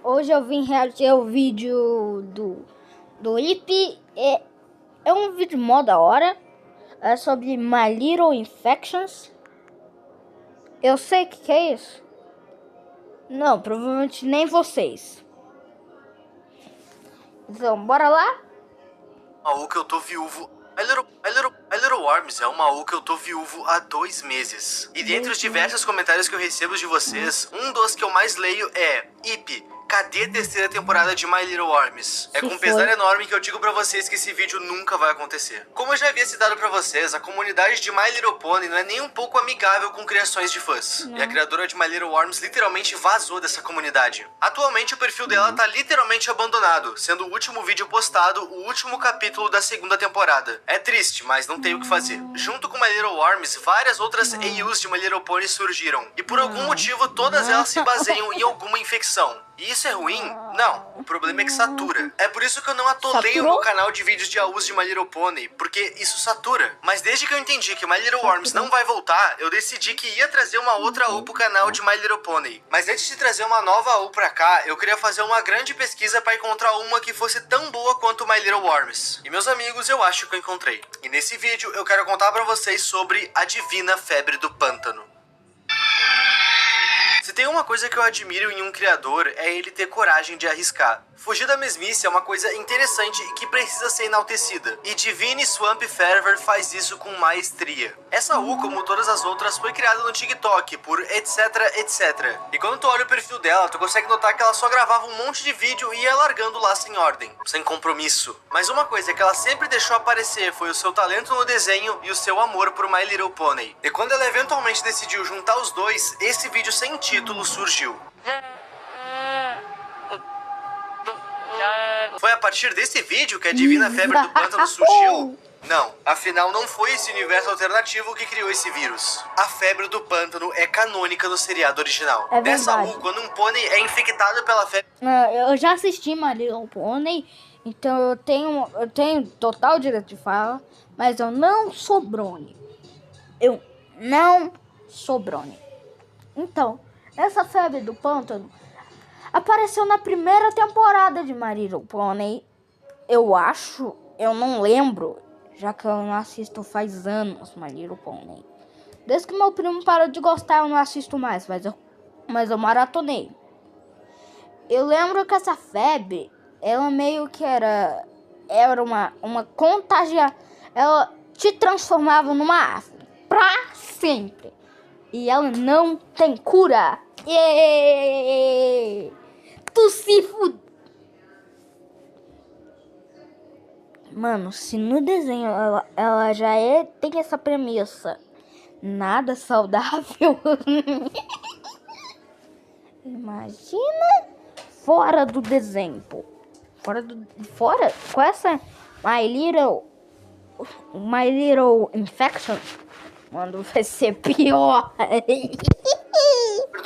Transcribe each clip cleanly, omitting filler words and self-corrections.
Hoje eu vim reagir ao vídeo do IP. É um vídeo mó da hora. É sobre My Little Infections. Eu sei o que é isso. Não, provavelmente nem vocês. Então, bora lá? Maú que eu tô viúvo. My Little Worms é um Maú que eu tô viúvo há 2 meses. E dentre os diversos comentários que eu recebo de vocês, um dos que eu mais leio é: Ip, cadê a terceira temporada de My Little Worms? É com pesar enorme que eu digo pra vocês que esse vídeo nunca vai acontecer. Como eu já havia citado pra vocês, a comunidade de My Little Pony não é nem um pouco amigável com criações de fãs. E a criadora de My Little Worms literalmente vazou dessa comunidade. Atualmente o perfil dela tá literalmente abandonado, sendo o último vídeo postado o último capítulo da segunda temporada. É triste, mas não tem o que fazer. Junto com My Little Worms, várias outras AUs de My Little Pony surgiram. E por algum motivo todas elas se baseiam em alguma infecção. E isso é ruim? Não, o problema é que satura. É por isso que eu não atolei o meu canal de vídeos de AUs de My Little Pony, porque isso satura. Mas desde que eu entendi que My Little Worms não vai voltar, eu decidi que ia trazer uma outra AU pro canal de My Little Pony. Mas antes de trazer uma nova AU pra cá, eu queria fazer uma grande pesquisa pra encontrar uma que fosse tão boa quanto My Little Worms. E meus amigos, eu acho que eu encontrei. E nesse vídeo eu quero contar pra vocês sobre a Divina Febre do Pântano. Se tem uma coisa que eu admiro em um criador, é ele ter coragem de arriscar. Fugir da mesmice é uma coisa interessante e que precisa ser enaltecida. E Divine Swamp Fervor faz isso com maestria. Essa U, como todas as outras, foi criada no TikTok por etc, etc. E quando tu olha o perfil dela, tu consegue notar que ela só gravava um monte de vídeo e ia largando lá sem ordem, sem compromisso. Mas uma coisa que ela sempre deixou aparecer foi o seu talento no desenho e o seu amor por My Little Pony. E quando ela eventualmente decidiu juntar os dois, esse vídeo sem título surgiu. Foi a partir desse vídeo que a Divina Febre do Pântano surgiu? Não, afinal não foi esse universo alternativo que criou esse vírus. A Febre do Pântano é canônica no seriado original. É Dessa verdade. U, quando um pônei é infectado pela febre... Eu já assisti My Little Pony, então eu tenho total direito de fala, mas eu não sou Brony. Eu não sou Brony. Então, essa Febre do Pântano apareceu na primeira temporada de My Little Pony. Eu acho, eu não lembro, já que eu não assisto faz anos My Little Pony. Desde que meu primo parou de gostar, eu não assisto mais, mas eu maratonei. Eu lembro que essa febre, ela meio que era uma contagia, ela te transformava numa árvore pra sempre. E ela não tem cura. Tu se fud... Mano, se no desenho ela já tem essa premissa nada saudável. Imagina fora do desenho, pô. Fora com essa My Little Infection, mano, vai ser pior.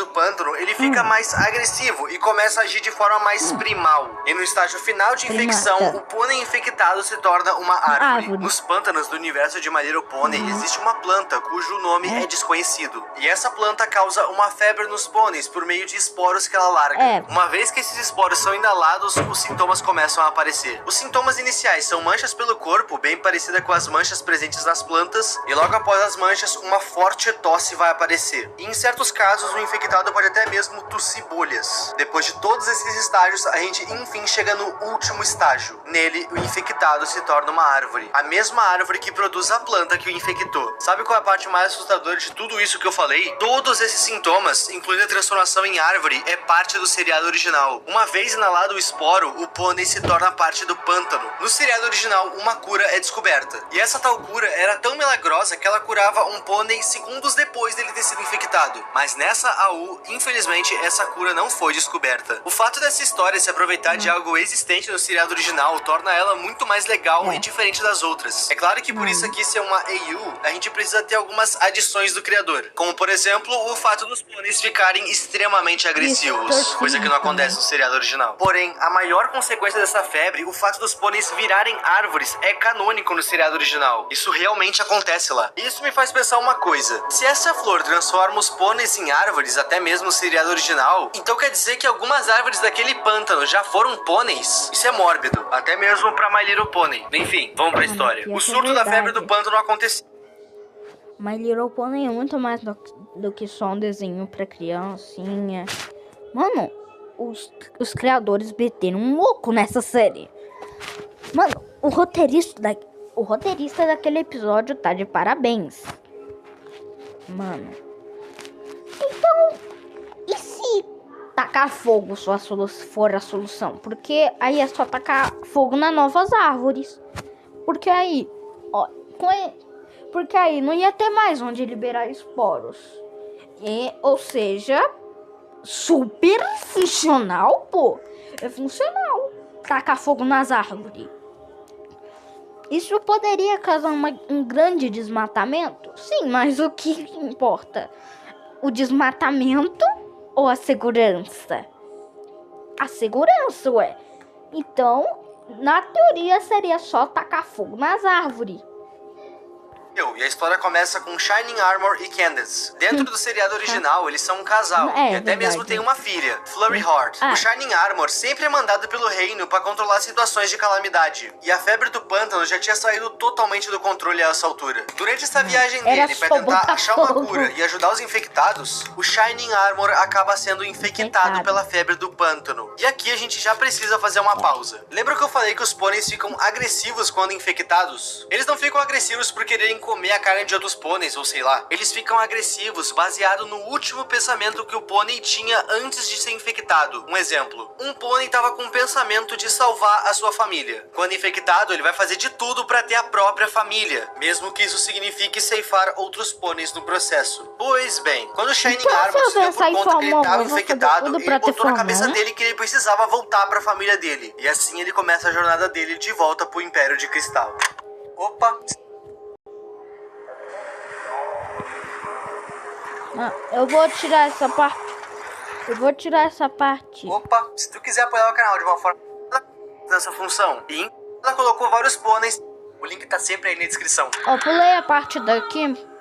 do pântano, ele fica mais agressivo e começa a agir de forma mais primal. E no estágio final de infecção, o pônei infectado se torna uma árvore. Nos pântanos do universo de My Little Pony existe uma planta cujo nome é desconhecido. E essa planta causa uma febre nos pôneis por meio de esporos que ela larga. Uma vez que esses esporos são inalados, os sintomas começam a aparecer. Os sintomas iniciais são manchas pelo corpo, bem parecida com as manchas presentes nas plantas, e logo após as manchas, uma forte tosse vai aparecer. E em certos casos, o infectado pode até mesmo tossir bolhas. Depois de todos esses estágios, a gente enfim chega no último estágio. Nele, o infectado se torna uma árvore. A mesma árvore que produz a planta que o infectou. Sabe qual é a parte mais assustadora de tudo isso que eu falei? Todos esses sintomas, incluindo a transformação em árvore, é parte do seriado original. Uma vez inalado o esporo, o pônei se torna parte do pântano. No seriado original, uma cura é descoberta. E essa tal cura era tão milagrosa que ela curava um pônei segundos depois dele ter sido infectado. Mas nessa AU, infelizmente, essa cura não foi descoberta. O fato dessa história se aproveitar de algo existente no seriado original torna ela muito mais legal e diferente das outras. É claro que por isso aqui ser uma AU, a gente precisa ter algumas adições do criador. Como, por exemplo, o fato dos pôneis ficarem extremamente agressivos, coisa que não acontece no seriado original. Porém, a maior consequência dessa febre, o fato dos pôneis virarem árvores, é canônico no seriado original. Isso realmente acontece lá. Isso me faz pensar uma coisa: se essa flor transforma os pôneis em árvores, até mesmo o seriado original, então quer dizer que algumas árvores daquele pântano já foram pôneis? Isso é mórbido, até mesmo pra My Little Pony. Enfim, vamos pra história. O surto da febre do pântano aconteceu. My Little Pony é muito mais do que só um desenho pra criancinha. Mano, os criadores meteram um louco nessa série. Mano, o roteirista daquele episódio tá de parabéns. Mano. Então, e se tacar fogo for a solução? Porque aí é só tacar fogo nas novas árvores. Porque aí, ó, porque aí não ia ter mais onde liberar esporos. Ou seja, super funcional, pô. É funcional tacar fogo nas árvores. Isso poderia causar um grande desmatamento? Sim, mas o que importa? O desmatamento ou a segurança? A segurança, ué. Então, na teoria, seria só tacar fogo nas árvores. E a história começa com Shining Armor e Candace. Dentro do seriado original, eles são um casal. E até mesmo tem uma filha, Flurry Heart. O Shining Armor sempre é mandado pelo reino para controlar situações de calamidade. E a febre do pântano já tinha saído totalmente do controle a essa altura. Durante essa viagem dele para tentar achar uma cura e ajudar os infectados, o Shining Armor acaba sendo infectado pela febre do pântano. E aqui a gente já precisa fazer uma pausa. Lembra que eu falei que os pôneis ficam agressivos quando infectados? Eles não ficam agressivos por quererem comer a carne de outros pôneis, ou sei lá. Eles ficam agressivos baseado no último pensamento que o pônei tinha antes de ser infectado. Um exemplo, um pônei estava com o pensamento de salvar a sua família. Quando infectado, ele vai fazer de tudo para ter a própria família, mesmo que isso signifique ceifar outros pôneis no processo. Pois bem, quando o Shining Armor se deu por conta que ele estava infectado, ele botou na cabeça dele que ele precisava voltar para a família dele. E assim ele começa a jornada dele de volta pro Império de Cristal. Opa! Eu vou tirar essa parte. Opa, se tu quiser apoiar o canal de uma forma dessa função, e ela colocou vários pôneis. O link tá sempre aí na descrição. Eu pulei a parte daqui.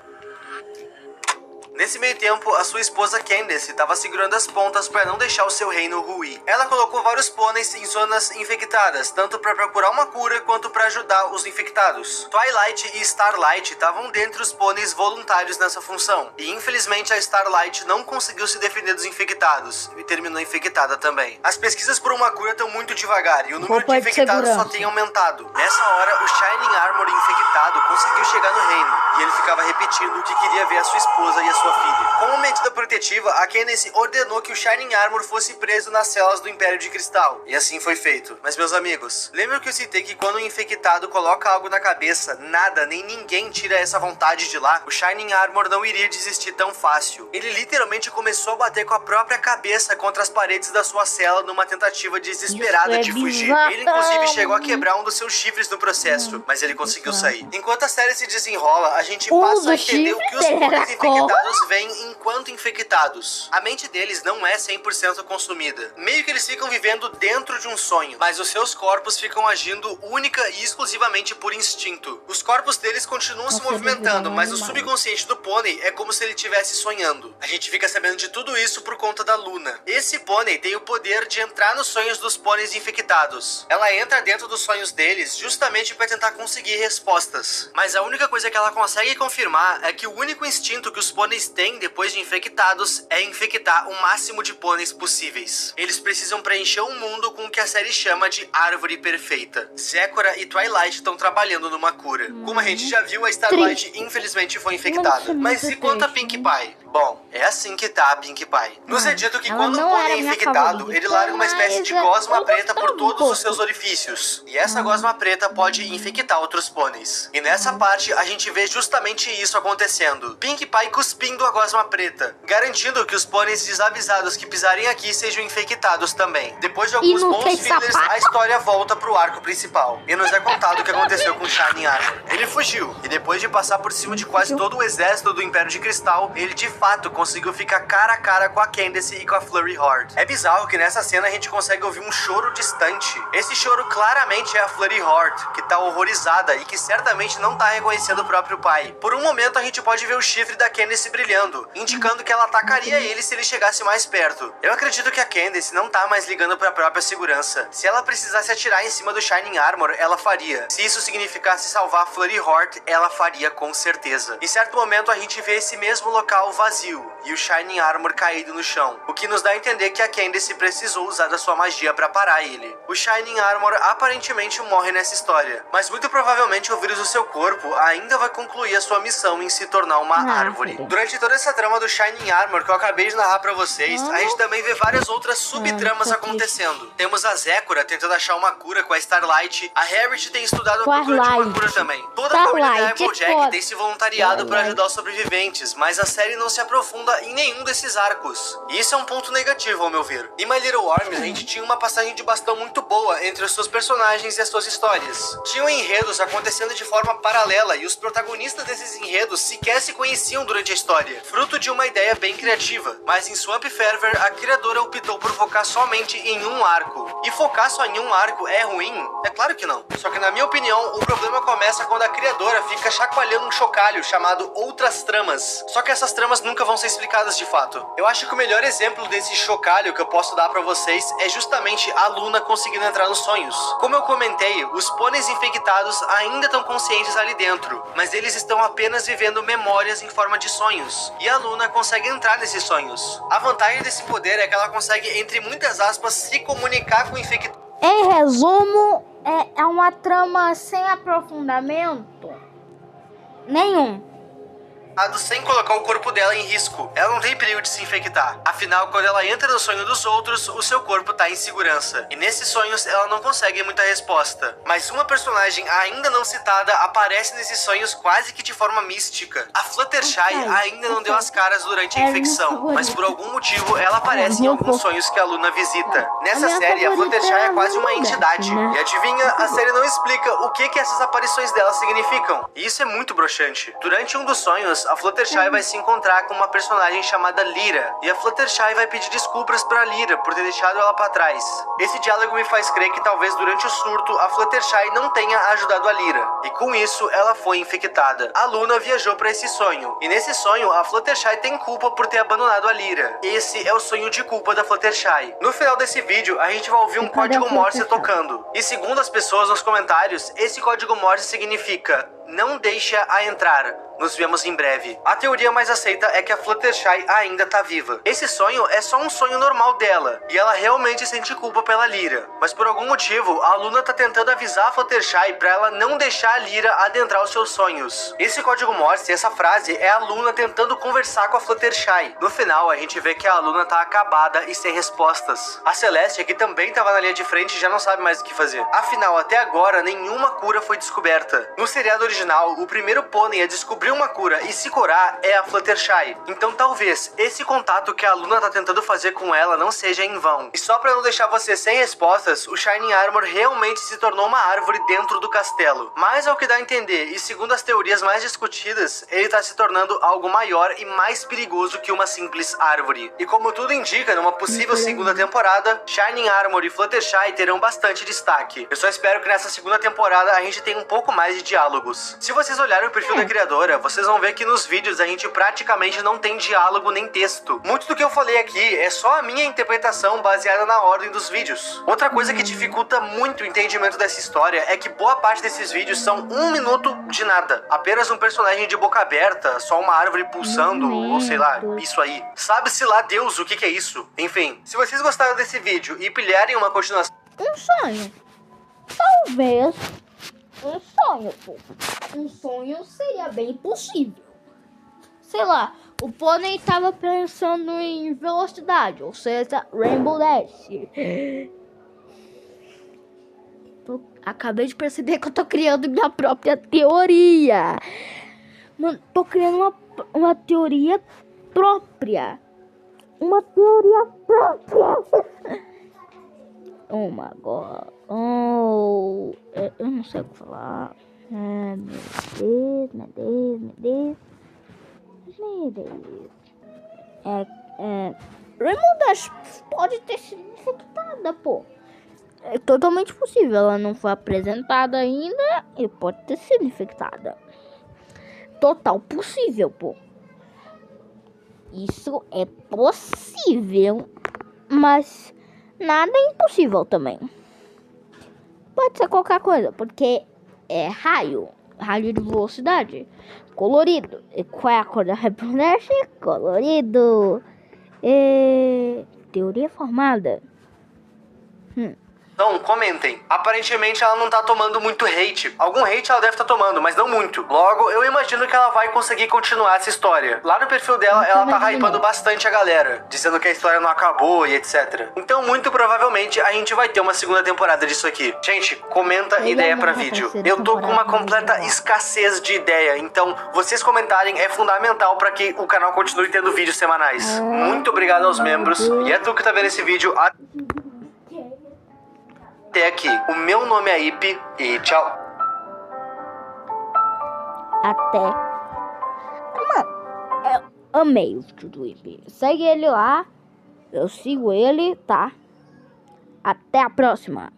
Nesse meio tempo, a sua esposa Candace estava segurando as pontas para não deixar o seu reino ruir. Ela colocou vários pôneis em zonas infectadas, tanto para procurar uma cura quanto para ajudar os infectados. Twilight e Starlight estavam dentre os pôneis voluntários nessa função, e infelizmente a Starlight não conseguiu se defender dos infectados, e terminou infectada também. As pesquisas por uma cura estão muito devagar, e o número de infectados só tem aumentado. Nessa hora, o Shining Armor infectado conseguiu chegar no reino, e ele ficava repetindo que queria ver a sua esposa e a sua filha. Como medida protetiva, a Candace ordenou que o Shining Armor fosse preso nas celas do Império de Cristal. E assim foi feito. Mas meus amigos, lembram que eu citei que quando o infectado coloca algo na cabeça, nada nem ninguém tira essa vontade de lá? O Shining Armor não iria desistir tão fácil. Ele literalmente começou a bater com a própria cabeça contra as paredes da sua cela numa tentativa desesperada de fugir. Ele inclusive chegou a quebrar um dos seus chifres no processo, mas ele conseguiu sair. Enquanto a série se desenrola, a gente passa a entender o que os pôneis infectados veem enquanto infectados. A mente deles não é 100% consumida. Meio que eles ficam vivendo dentro de um sonho, mas os seus corpos ficam agindo única e exclusivamente por instinto. Os corpos deles continuam se movimentando, mas o subconsciente do pônei é como se ele estivesse sonhando. A gente fica sabendo de tudo isso por conta da Luna. Esse pônei tem o poder de entrar nos sonhos dos pôneis infectados. Ela entra dentro dos sonhos deles justamente para tentar conseguir respostas. Mas a única coisa que ela consegue confirmar é que o único instinto que os pôneis têm depois de infectados é infectar o máximo de pôneis possíveis. Eles precisam preencher o mundo com o que a série chama de árvore perfeita. Zecora e Twilight estão trabalhando numa cura. Como a gente já viu, a Starlight infelizmente foi infectada. Mas e quanto a Pinkie Pie? Bom, é assim que tá a Pinkie Pie. Nos é dito que quando um pônei é infectado, ele larga uma espécie de gosma preta por todos os seus orifícios. E essa gosma preta pode infectar outros pôneis. E nessa parte, a gente vê justamente isso acontecendo. Pinkie Pie cuspindo a gosma preta, garantindo que os pôneis desavisados que pisarem aqui sejam infectados também. Depois de alguns bons fillers, a história volta pro arco principal. E nos é contado o que aconteceu com Shining Armor. Ele fugiu, e depois de passar por cima de quase todo o exército do Império de Cristal, ele de fato conseguiu ficar cara a cara com a Candace e com a Flurry Heart. É bizarro que nessa cena a gente consegue ouvir um choro distante. Esse choro claramente é a Flurry Heart, que tá horrorizada e que certamente não tá reconhecendo o próprio pai. pai. Por um momento a gente pode ver o chifre da Candace brilhando, indicando que ela atacaria ele se ele chegasse mais perto. Eu acredito que a Candace não tá mais ligando pra própria segurança. Se ela precisasse atirar em cima do Shining Armor, ela faria. Se isso significasse salvar Flurry Hort, ela faria com certeza. Em certo momento a gente vê esse mesmo local vazio e o Shining Armor caído no chão, o que nos dá a entender que a Candace precisou usar da sua magia pra parar ele. O Shining Armor aparentemente morre nessa história, mas muito provavelmente o vírus do seu corpo ainda vai concluir a sua missão em se tornar uma árvore. Durante toda essa trama do Shining Armor que eu acabei de narrar pra vocês, a gente também vê várias outras subtramas acontecendo. Temos a Zecora tentando achar uma cura com a Starlight, a Harriet tem estudado a procura de uma cura também. Toda a família da Applejack tem se voluntariado para ajudar os sobreviventes, mas a série não se aprofunda em nenhum desses arcos. E isso é um ponto negativo ao meu ver. Em My Little Worms, a gente tinha uma passagem de bastão muito boa entre os seus personagens e as suas histórias. Tinham enredos acontecendo de forma paralela e os protagonistas desses enredos sequer se conheciam durante a história, fruto de uma ideia bem criativa. Mas em Swamp Fever, a criadora optou por focar somente em um arco. E focar só em um arco é ruim? É claro que não. Só que na minha opinião, o problema começa quando a criadora fica chacoalhando um chocalho chamado Outras Tramas. Só que essas tramas nunca vão ser explicadas de fato. Eu acho que o melhor exemplo desse chocalho que eu posso dar pra vocês é justamente a Luna conseguindo entrar nos sonhos. Como eu comentei, os pôneis infectados ainda estão conscientes ali dentro, mas eles estão apenas vivendo memórias em forma de sonhos. E a Luna consegue entrar nesses sonhos. A vantagem desse poder é que ela consegue, entre muitas aspas, se comunicar com o infectado. Em resumo, é uma trama sem aprofundamento nenhum. Sem colocar o corpo dela em risco. Ela não tem perigo de se infectar. Afinal, quando ela entra no sonho dos outros, o seu corpo tá em segurança. E nesses sonhos, ela não consegue muita resposta. Mas uma personagem ainda não citada aparece nesses sonhos quase que de forma mística. A Fluttershy ainda não deu as caras durante a infecção, mas por algum motivo ela aparece em alguns sonhos que a Luna visita. Nessa série, a Fluttershy é quase uma entidade. E adivinha, a série não explica o que essas aparições dela significam. E isso é muito broxante. Durante um dos sonhos, a Fluttershy vai se encontrar com uma personagem chamada Lyra, e a Fluttershy vai pedir desculpas pra Lyra por ter deixado ela pra trás. Esse diálogo me faz crer que talvez durante o surto a Fluttershy não tenha ajudado a Lyra, e com isso ela foi infectada. A Luna viajou pra esse sonho, e nesse sonho a Fluttershy tem culpa por ter abandonado a Lyra. Esse é o sonho de culpa da Fluttershy. No final desse vídeo a gente vai ouvir um código Morse tocando, e segundo as pessoas nos comentários, esse código Morse significa: não deixa a entrar. Nos vemos em breve. A teoria mais aceita é que a Fluttershy ainda tá viva. Esse sonho é só um sonho normal dela, e ela realmente sente culpa pela Lyra. Mas por algum motivo, a Luna tá tentando avisar a Fluttershy pra ela não deixar a Lyra adentrar os seus sonhos. Esse código Morse, essa frase, é a Luna tentando conversar com a Fluttershy. No final, a gente vê que a Luna tá acabada e sem respostas. A Celeste, que também tava na linha de frente, já não sabe mais o que fazer. Afinal, até agora, nenhuma cura foi descoberta. No seriado original, o primeiro pônei a descobrir uma cura e se curar é a Fluttershy. Então talvez esse contato que a Luna tá tentando fazer com ela não seja em vão. E só pra não deixar você sem respostas, o Shining Armor realmente se tornou uma árvore dentro do castelo. Mas ao que dá a entender, e segundo as teorias mais discutidas, ele tá se tornando algo maior e mais perigoso que uma simples árvore. E como tudo indica, numa possível segunda temporada, Shining Armor e Fluttershy terão bastante destaque. Eu só espero que nessa segunda temporada a gente tenha um pouco mais de diálogos. Se vocês olharem o perfil da criadora, vocês vão ver que nos vídeos a gente praticamente não tem diálogo nem texto. Muito do que eu falei aqui é só a minha interpretação baseada na ordem dos vídeos. Outra coisa que dificulta muito o entendimento dessa história é que boa parte desses vídeos são 1 minuto de nada. Apenas um personagem de boca aberta, só uma árvore pulsando, ou sei lá, isso aí. Sabe-se lá Deus o que é isso. Enfim, se vocês gostaram desse vídeo e pilharem uma continuação... Um sonho. Talvez... Um sonho, pô. Um sonho seria bem possível. Sei lá, o pônei tava pensando em velocidade, ou seja, Rainbow Dash. Acabei de perceber que eu tô criando minha própria teoria. Mano, tô criando uma teoria própria. Uma teoria própria. Oh my god. Oh, eu não sei o que falar. Meu Deus. Rainbow Dash pode ter sido infectada, pô. É totalmente possível. Ela não foi apresentada ainda e pode ter sido infectada. total possível, pô. Isso é possível, mas nada é impossível também. Pode ser qualquer coisa, porque é raio de velocidade, colorido. E qual é a cor da Hypernest? Colorido. Teoria formada. Então, comentem. Aparentemente ela não tá tomando muito hate. Algum hate ela deve estar tomando, mas não muito. Logo, eu imagino que ela vai conseguir continuar essa história. Lá no perfil dela, ela tá hypando bastante a galera, dizendo que a história não acabou e etc. Então, muito provavelmente, a gente vai ter uma segunda temporada disso aqui. Gente, comenta ideia pra vídeo. Eu tô com uma completa escassez de ideia, então vocês comentarem é fundamental pra que o canal continue tendo vídeos semanais. Muito obrigado aos membros. E é tu que tá vendo esse vídeo até aqui. O meu nome é Ipe e tchau. Até. Mano, eu amei o vídeo do Ipe. Segue ele lá. Eu sigo ele, tá? Até a próxima.